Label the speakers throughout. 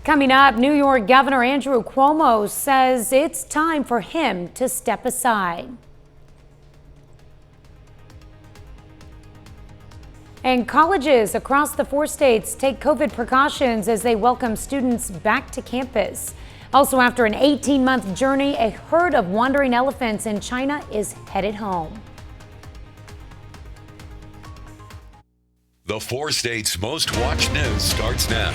Speaker 1: Coming up, New York Governor Andrew Cuomo says it's time for him to step aside. And colleges across the 4 states take COVID precautions as they welcome students back to campus. Also, after an 18-month journey, a herd of wandering elephants in China is headed home.
Speaker 2: The 4 states' most watched news starts now.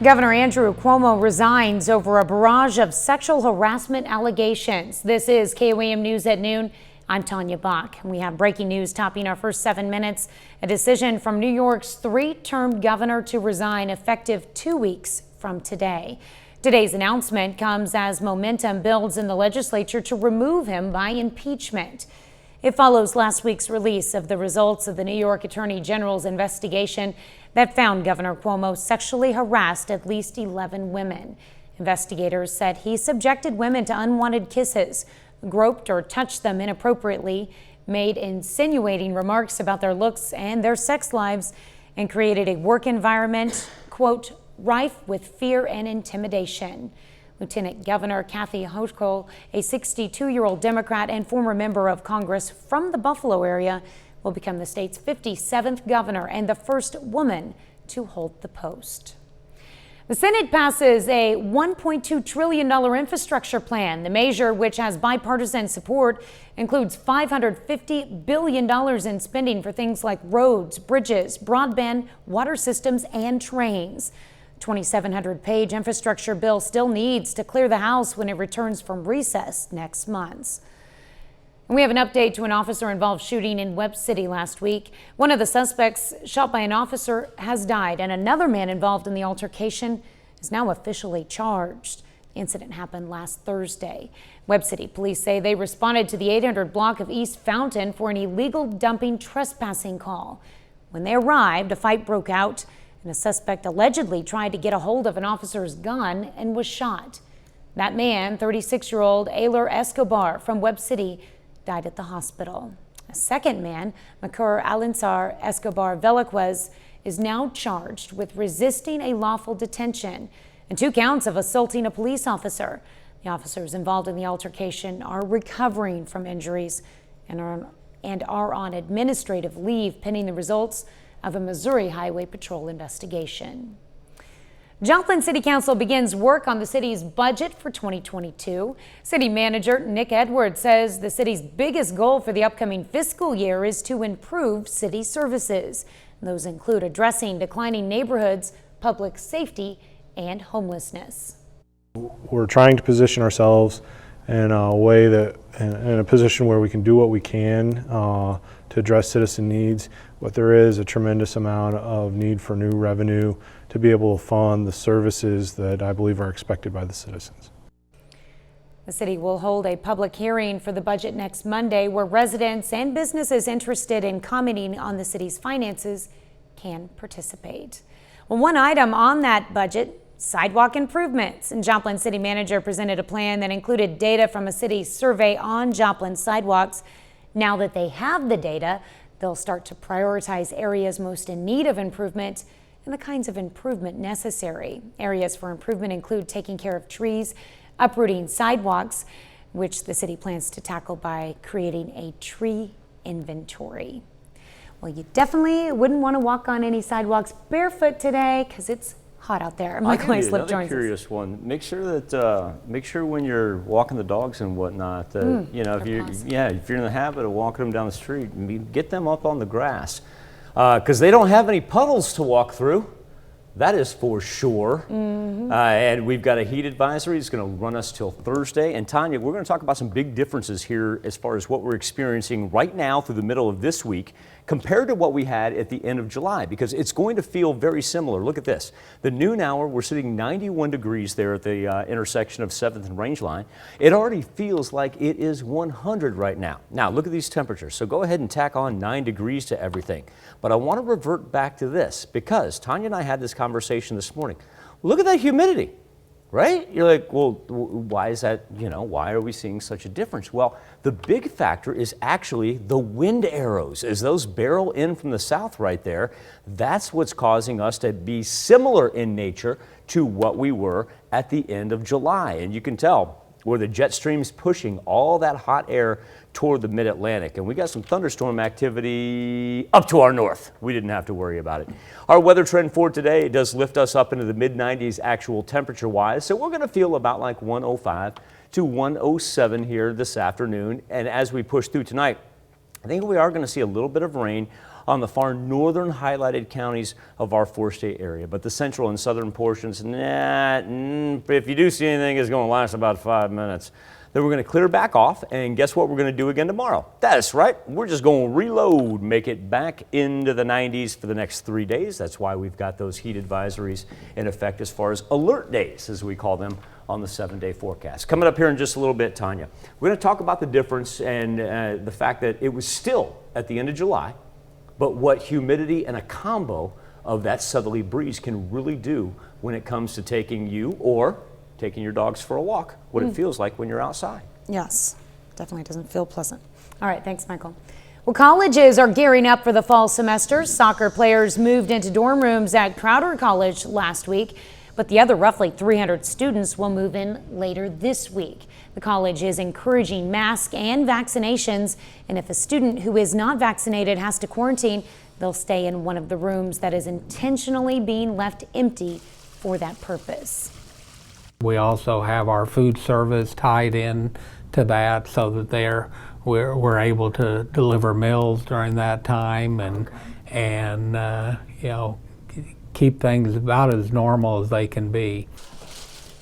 Speaker 1: Governor Andrew Cuomo resigns over a barrage of sexual harassment allegations. This is KOAM News at noon. I'm Tanya Bach. We have breaking news topping our first 7 minutes. A decision from New York's 3-term governor to resign effective 2 weeks from today. Today's announcement comes as momentum builds in the legislature to remove him by impeachment. It follows last week's release of the results of the New York Attorney General's investigation that found Governor Cuomo sexually harassed at least 11 women. Investigators said he subjected women to unwanted kisses, groped or touched them inappropriately, made insinuating remarks about their looks and their sex lives, and created a work environment, quote, rife with fear and intimidation. Lieutenant Governor Kathy Hochul, a 62-year-old Democrat and former member of Congress from the Buffalo area, will become the state's 57th governor and the first woman to hold the post. The Senate passes a $1.2 trillion infrastructure plan. The measure, which has bipartisan support, includes $550 billion in spending for things like roads, bridges, broadband, water systems, and trains. 2,700-page infrastructure bill still needs to clear the House when it returns from recess next month. And we have an update to an officer-involved shooting in Webb City last week. One of the suspects shot by an officer has died, and another man involved in the altercation is now officially charged. The incident happened last Thursday. Webb City police say they responded to the 800 block of East Fountain for an illegal dumping trespassing call. When they arrived, a fight broke out, and a suspect allegedly tried to get a hold of an officer's gun and was shot. That man, 36-year-old Ayler Escobar from Webb City, died at the hospital. A second man, Makur Alinsar Escobar Velaquez, is now charged with resisting a lawful detention and 2 counts of assaulting a police officer. The officers involved in the altercation are recovering from injuries and are on administrative leave pending the results of a Missouri Highway Patrol investigation. Joplin City Council begins work on the city's budget for 2022. City Manager Nick Edwards says the city's biggest goal for the upcoming fiscal year is to improve city services. Those include addressing declining neighborhoods, public safety, and homelessness.
Speaker 3: We're trying to position ourselves in a way that, in a position where we can do what we can to address citizen needs, but there is a tremendous amount of need for new revenue to be able to fund the services that I believe are expected by the citizens.
Speaker 1: The city will hold a public hearing for the budget next Monday where residents and businesses interested in commenting on the city's finances can participate. Well, one item on that budget, sidewalk improvements. And Joplin City Manager presented a plan that included data from a city survey on Joplin sidewalks. Now that they have the data, they'll start to prioritize areas most in need of improvement and the kinds of improvement necessary. Areas for improvement include taking care of trees, uprooting sidewalks, which the city plans to tackle by creating a tree inventory. Well, you definitely wouldn't want to walk on any sidewalks barefoot today because it's hot out there. Michael Islip joins us.
Speaker 4: Curious one. Make sure when you're walking the dogs and whatnot, that you know, if you're in the habit of walking them down the street, get them up on the grass, because they don't have any puddles to walk through. That is for sure. And we've got a heat advisory. It's going to run us till Thursday. And Tanya, we're going to talk about some big differences here as far as what we're experiencing right now through the middle of this week compared to what we had at the end of July, because it's going to feel very similar. Look at this. The noon hour, we're sitting 91 degrees there at the intersection of 7th and Range Line. It already feels like it is 100 right now. Now, look at these temperatures. So go ahead and tack on 9 degrees to everything. But I want to revert back to this because Tanya and I had this conversation this morning. Look at that humidity. right? You're like, well, why is that, why are we seeing such a difference? Well, the big factor is actually the wind arrows. As those barrel in from the south right there, that's what's causing us to be similar in nature to what we were at the end of July. And you can tell where the jet stream's pushing all that hot air toward the mid-Atlantic. And we got some thunderstorm activity up to our north. We didn't have to worry about it. Our weather trend for today, it does lift us up into the mid-90s actual temperature-wise. So we're going to feel about like 105 to 107 here this afternoon. And as we push through tonight, I think we are going to see a little bit of rain on the far northern highlighted counties of our four-state area. But the central and southern portions, if you do see anything, it's going to last about 5 minutes. Then we're going to clear back off, and guess what we're going to do again tomorrow? That's right, we're just going to reload, make it back into the 90s for the next 3 days. That's why we've got those heat advisories in effect as far as alert days, as we call them, on the 7-day forecast. Coming up here in just a little bit, Tanya, we're going to talk about the difference and the fact that it was still at the end of July, but what humidity and a combo of that southerly breeze can really do when it comes to taking you or taking your dogs for a walk, what it feels like when you're outside.
Speaker 1: Yes, definitely doesn't feel pleasant. All right, thanks, Michael. Well, colleges are gearing up for the fall semester. Soccer players moved into dorm rooms at Crowder College last week, but the other roughly 300 students will move in later this week. The college is encouraging masks and vaccinations, and if a student who is not vaccinated has to quarantine, they'll stay in one of the rooms that is intentionally being left empty for that purpose.
Speaker 5: We also have our food service tied in to that so that we're able to deliver meals during that time and keep things about as normal as they can be.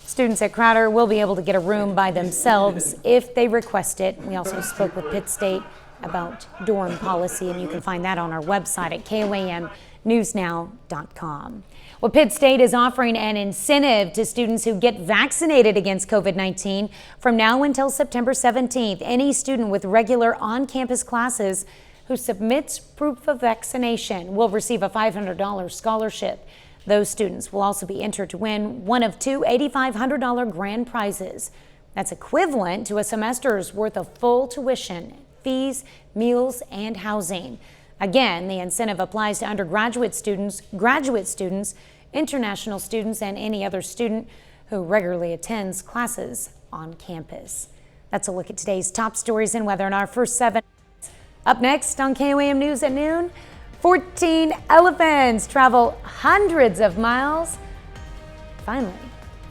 Speaker 1: Students at Crowder will be able to get a room by themselves if they request it. We also spoke with Pitt State about dorm policy, and you can find that on our website at KOAMnewsnow.com. Well, Pitt State is offering an incentive to students who get vaccinated against COVID-19 from now until September 17th. Any student with regular on-campus classes who submits proof of vaccination will receive a $500 scholarship. Those students will also be entered to win one of two $8,500 grand prizes. That's equivalent to a semester's worth of full tuition, fees, meals, and housing. Again, the incentive applies to undergraduate students, graduate students, international students, and any other student who regularly attends classes on campus. That's a look at today's top stories and weather in our first 7 minutes. Up next on KOAM News at noon, 14 elephants travel hundreds of miles, finally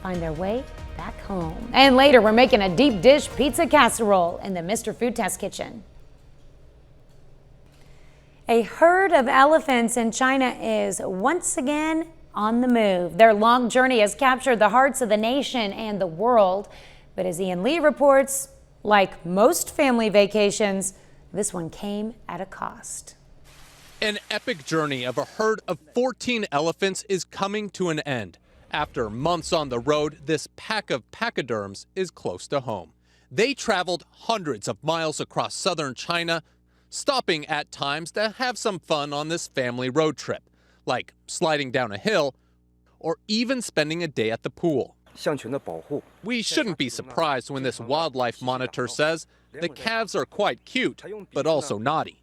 Speaker 1: find their way back home. And later, we're making a deep dish pizza casserole in the Mr. Food Test Kitchen. A herd of elephants in China is once again on the move. Their long journey has captured the hearts of the nation and the world. But as Ian Lee reports, like most family vacations, this one came at a cost.
Speaker 6: An epic journey of a herd of 14 elephants is coming to an end. After months on the road, this pack of pachyderms is close to home. They traveled hundreds of miles across southern China, stopping at times to have some fun on this family road trip, like sliding down a hill or even spending a day at the pool. We shouldn't be surprised when this wildlife monitor says the calves are quite cute, but also naughty.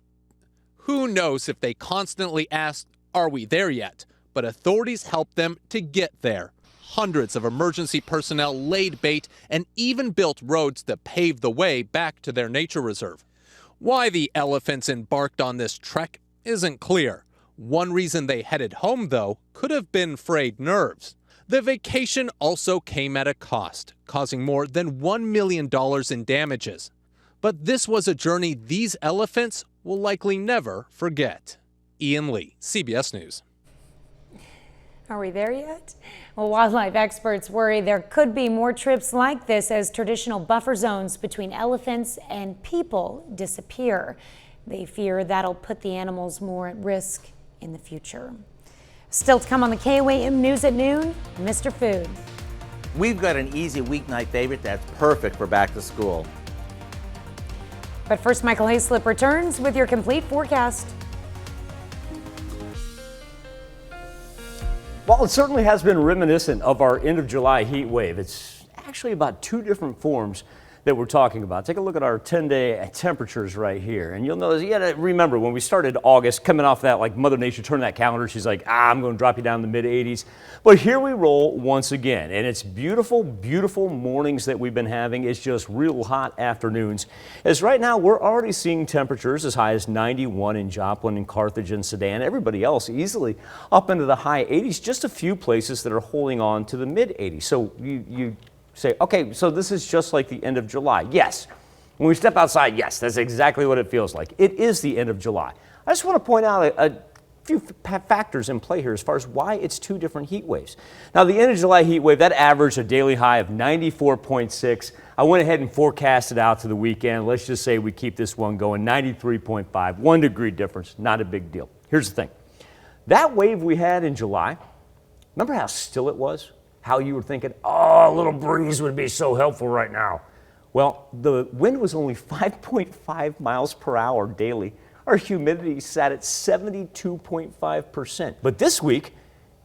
Speaker 6: Who knows if they constantly ask, "Are we there yet?" But authorities helped them to get there. Hundreds of emergency personnel laid bait and even built roads that paved the way back to their nature reserve. Why the elephants embarked on this trek isn't clear. One reason they headed home, though, could have been frayed nerves. The vacation also came at a cost, causing more than $1 million in damages. But this was a journey these elephants will likely never forget. Ian Lee, CBS News.
Speaker 1: Are we there yet? Well, wildlife experts worry there could be more trips like this as traditional buffer zones between elephants and people disappear. They fear that'll put the animals more at risk in the future. Still to come on the KOAM News at noon, Mr. Food.
Speaker 7: We've got an easy weeknight favorite that's perfect for back to school.
Speaker 1: But first, Michael Hayslip returns with your complete forecast.
Speaker 4: Well, it certainly has been reminiscent of our end of July heat wave. It's actually about two different forms that we're talking about. Take a look at our 10-day temperatures right here. And you'll notice, you gotta remember, when we started August, coming off that, like Mother Nature turned that calendar, she's like, I'm gonna drop you down in the mid-80s. But here we roll once again. And it's beautiful, beautiful mornings that we've been having. It's just real hot afternoons. As right now, we're already seeing temperatures as high as 91 in Joplin and Carthage and Sedan. Everybody else easily up into the high 80s. Just a few places that are holding on to the mid-80s. So you say, okay, so this is just like the end of July. Yes. When we step outside, yes, that's exactly what it feels like. It is the end of July. I just want to point out a few factors in play here as far as why it's two different heat waves. Now, the end of July heat wave, that averaged a daily high of 94.6. I went ahead and forecasted out to the weekend. Let's just say we keep this one going, 93.5, 1 degree difference, not a big deal. Here's the thing. That wave we had in July, remember how still it was? How you were thinking, oh, a little breeze would be so helpful right now. Well, the wind was only 5.5 miles per hour daily. Our humidity sat at 72.5%. But this week,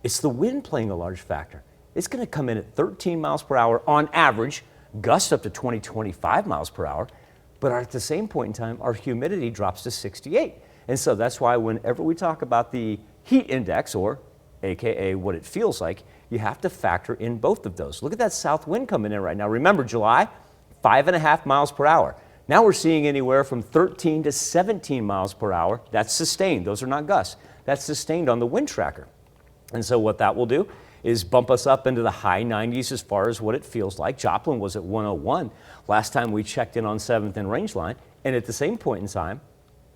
Speaker 4: it's the wind playing a large factor. It's going to come in at 13 miles per hour on average, gusts up to 25 miles per hour. But at the same point in time, our humidity drops to 68. And so that's why whenever we talk about the heat index, or AKA what it feels like, you have to factor in both of those. Look at that south wind coming in right now. Remember, July, 5.5 miles per hour. Now we're seeing anywhere from 13 to 17 miles per hour. That's sustained. Those are not gusts. That's sustained on the wind tracker. And so what that will do is bump us up into the high 90s as far as what it feels like. Joplin was at 101 last time we checked in on 7th and Rangeline. And at the same point in time,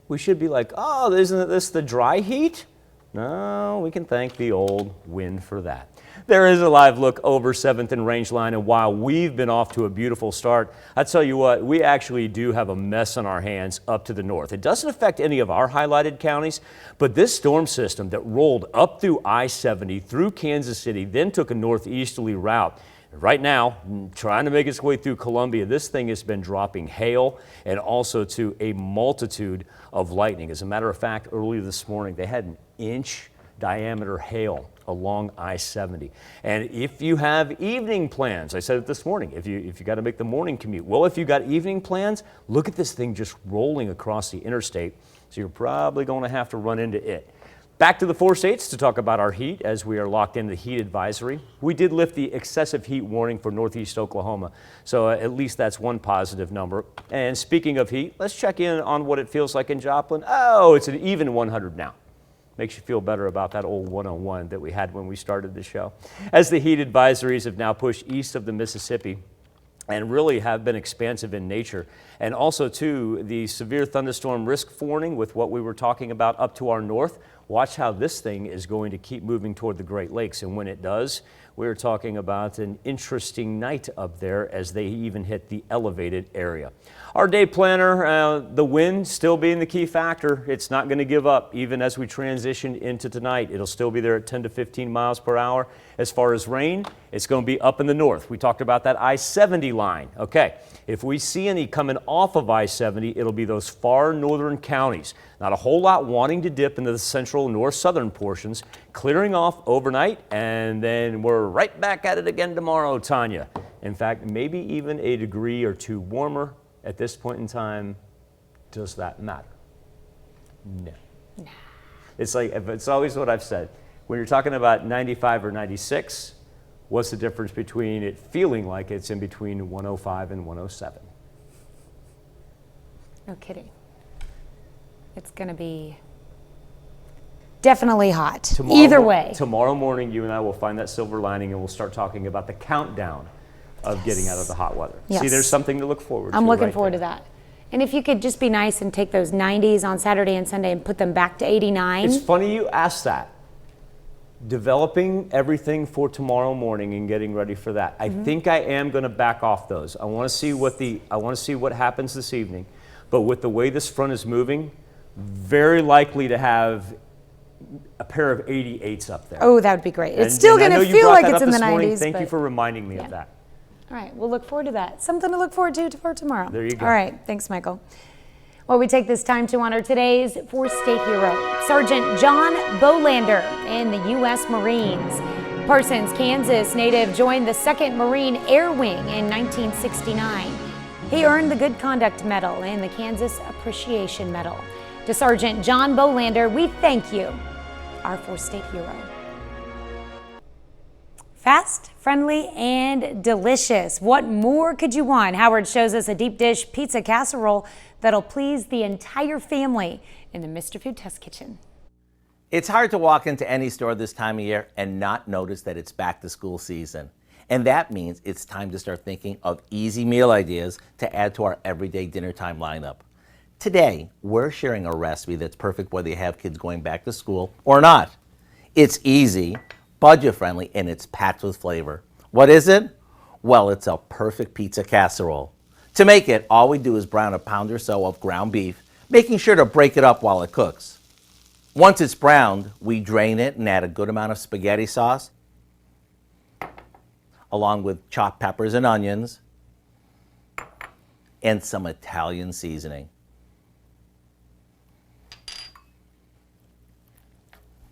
Speaker 4: we should be like, oh, isn't this the dry heat? No, we can thank the old wind for that. There is a live look over 7th and Rangeline, and while we've been off to a beautiful start, I tell you what, we actually do have a mess on our hands up to the north. It doesn't affect any of our highlighted counties, but this storm system that rolled up through I-70 through Kansas City, then took a northeasterly route. Right now, trying to make its way through Columbia, this thing has been dropping hail and also to a multitude of lightning. As a matter of fact, earlier this morning, they had an inch diameter hail along I-70. And if you have evening plans, I said it this morning, if you got to make the morning commute, well, if you got evening plans, look at this thing just rolling across the interstate. So you're probably going to have to run into it. Back to the 4 states to talk about our heat as we are locked into the heat advisory. We did lift the excessive heat warning for northeast Oklahoma, so at least that's one positive number. And speaking of heat, let's check in on what it feels like in Joplin. Oh, it's an even 100 now. Makes you feel better about that old 101 that we had when we started the show. As the heat advisories have now pushed east of the Mississippi and really have been expansive in nature. And also, too, the severe thunderstorm risk warning with what we were talking about up to our north. Watch how this thing is going to keep moving toward the Great Lakes. And when it does, we're talking about an interesting night up there as they even hit the elevated area. Our day planner, the wind still being the key factor. It's not going to give up even as we transition into tonight. It'll still be there at 10 to 15 miles per hour. As far as rain, it's going to be up in the north. We talked about that I-70 line. Okay, if we see any coming off of I-70, it'll be those far northern counties. Not a whole lot wanting to dip into the central north southern portions, clearing off overnight, and then we're right back at it again tomorrow, Tanya. In fact, maybe even a degree or two warmer. At this point in time, does that matter? No. It's like, it's always what I've said. When you're talking about 95 or 96, what's the difference between it feeling like it's in between 105 and 107?
Speaker 1: No kidding. It's going to be definitely hot. Either way.
Speaker 4: Tomorrow morning, you and I will find that silver lining and we'll start talking about the countdown of getting out of the hot weather.
Speaker 1: Yes.
Speaker 4: See, there's something to look forward to.
Speaker 1: I'm looking forward to that. And if you could just be nice and take those 90s on Saturday and Sunday and put them back to 89.
Speaker 4: It's funny you asked that. Developing everything for tomorrow morning and getting ready for that. I think I am going to back off those. I want to see what happens this evening. But with the way this front is moving, very likely to have a pair of 88s up there.
Speaker 1: Oh, that would be great. It's still going to feel like it's in the 90s.
Speaker 4: Thank you for reminding me of that.
Speaker 1: All right, we'll look forward to that. Something to look forward to for tomorrow.
Speaker 4: There you go.
Speaker 1: All right, thanks, Michael. Well, we take this time to honor today's 4-state hero, Sergeant John Bolander in the U.S. Marines. Parsons, Kansas native joined the 2nd Marine Air Wing in 1969. He earned the Good Conduct Medal and the Kansas Appreciation Medal. To Sergeant John Bolander, we thank you, our 4th State hero. Fast, friendly, and delicious. What more could you want? Howard shows us a deep dish pizza casserole that'll please the entire family in the Mr. Food Test Kitchen.
Speaker 7: It's hard to walk into any store this time of year and not notice that it's back to school season. And that means it's time to start thinking of easy meal ideas to add to our everyday dinner time lineup. Today, we're sharing a recipe that's perfect whether you have kids going back to school or not. It's easy, budget-friendly, and it's packed with flavor. What is it? Well, it's a perfect pizza casserole. To make it, all we do is brown a pound or so of ground beef, making sure to break it up while it cooks. Once it's browned, we drain it and add a good amount of spaghetti sauce, along with chopped peppers and onions, and some Italian seasoning.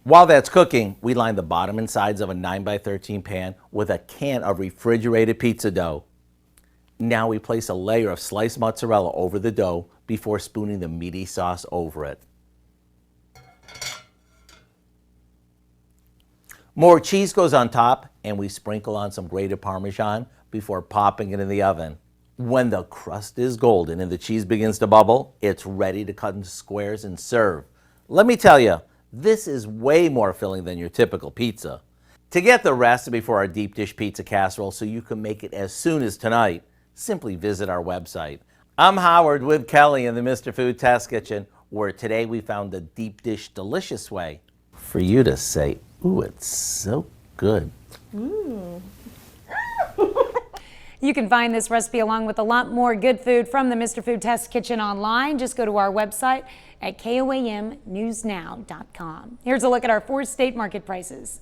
Speaker 7: While that's cooking, we line the bottom and sides of a 9x13 pan with a can of refrigerated pizza dough. Now we place a layer of sliced mozzarella over the dough before spooning the meaty sauce over it. More cheese goes on top, and we sprinkle on some grated Parmesan before popping it in the oven. When the crust is golden and the cheese begins to bubble, it's ready to cut into squares and serve. Let me tell you, this is way more filling than your typical pizza. To get the recipe for our deep dish pizza casserole so you can make it as soon as tonight, simply visit our website. I'm Howard with Kelly in the Mr. Food Test Kitchen, where today we found the deep dish delicious way for you to say, ooh, it's so good.
Speaker 1: You can find this recipe along with a lot more good food from the Mr. Food Test Kitchen online. Just go to our website at KOAMnewsnow.com. Here's a look at our 4 state market prices.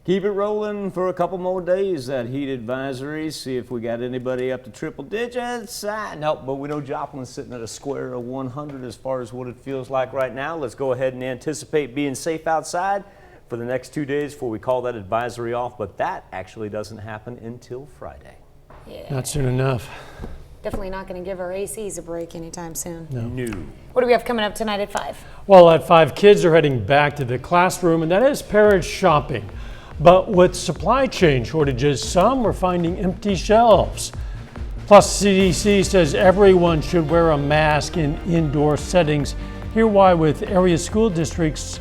Speaker 4: Keep it rolling for a couple more days, that heat advisory. See if we got anybody up to triple digits. No, but we know Joplin's sitting at a square of 100 as far as what it feels like right now. Let's go ahead and anticipate being safe outside for the next 2 days before we call that advisory off. But that actually doesn't happen until Friday.
Speaker 1: Yeah.
Speaker 8: Not soon enough.
Speaker 1: Definitely not going to give our ACs a break anytime soon.
Speaker 8: No.
Speaker 1: What do we have coming up tonight at 5?
Speaker 8: Well, at 5, kids are heading back to the classroom, and that is parents shopping. But with supply chain shortages, some are finding empty shelves. Plus, CDC says everyone should wear a mask in indoor settings. Hear why with area school districts,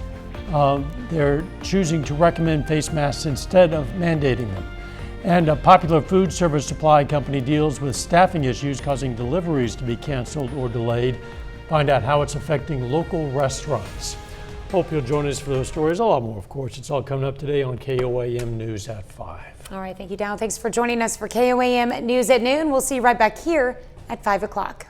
Speaker 8: they're choosing to recommend face masks instead of mandating them. And a popular food service supply company deals with staffing issues causing deliveries to be canceled or delayed. Find out how it's affecting local restaurants. Hope you'll join us for those stories. A lot more, of course. It's all coming up today on KOAM News at 5.
Speaker 1: All right, thank you, Dow. Thanks for joining us for KOAM News at noon. We'll see you right back here at 5 o'clock.